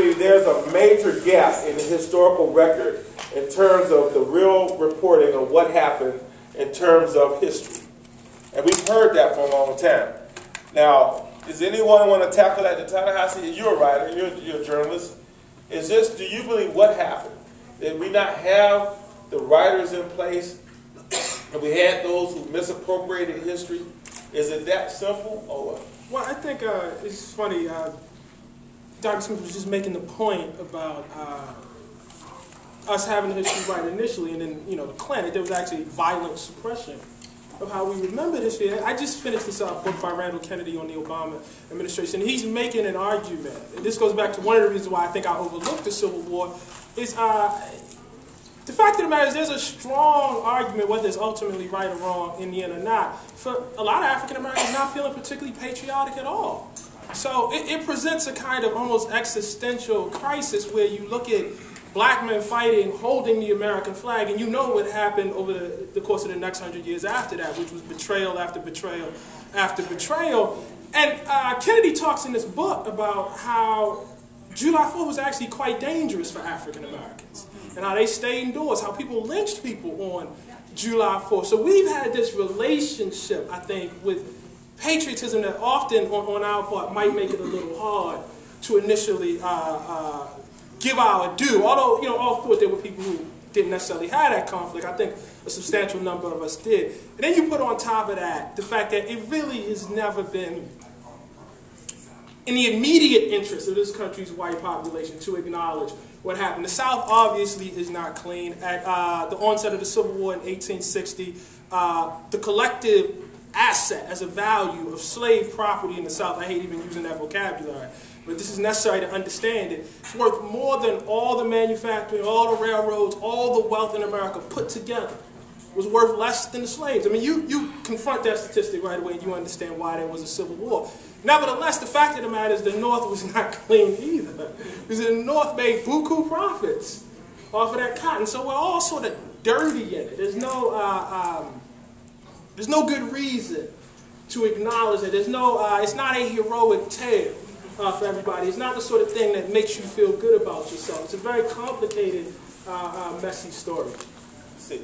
basically there's a major gap in the historical record in terms of the real reporting of what happened in terms of history. And we've heard that for a long time. Now, does anyone want to tackle that? Ta-Nehisi, you're a writer, you're a journalist. Do you believe what happened? Did we not have the writers in place? And we had those who misappropriated history? Is it that simple or what? Well, I think it's funny. Dr. Smith was just making the point about us having the history right initially, and then, the Klan. There was actually violent suppression of how we remember history. I just finished this book by Randall Kennedy on the Obama administration. He's making an argument, and this goes back to one of the reasons why I think I overlooked the Civil War, is the fact of the matter is there's a strong argument, whether it's ultimately right or wrong in the end or not, for a lot of African Americans not feeling particularly patriotic at all. So it presents a kind of almost existential crisis where you look at black men fighting, holding the American flag, and you know what happened over the course of the next 100 years after that, which was betrayal after betrayal after betrayal. And Kennedy talks in this book about how July 4th was actually quite dangerous for African Americans, and how they stayed indoors, how people lynched people on July 4th. So we've had this relationship, I think, with patriotism that often on our part might make it a little hard to initially give our due. Although, all thought there were people who didn't necessarily have that conflict. I think a substantial number of us did. And then you put on top of that the fact that it really has never been in the immediate interest of this country's white population to acknowledge what happened. The South obviously is not clean. At the onset of the Civil War in 1860, the collective asset as a value of slave property in the South, I hate even using that vocabulary, but this is necessary to understand it, it's worth more than all the manufacturing, all the railroads, all the wealth in America put together. It was worth less than the slaves. I mean, you confront that statistic right away and you understand why there was a Civil War. Nevertheless, the fact of the matter is the North was not clean either, because the North made buku profits off of that cotton. So we're all sort of dirty in it. There's no good reason to acknowledge it. There's no, it's not a heroic tale for everybody. It's not the sort of thing that makes you feel good about yourself. It's a very complicated, messy story. See.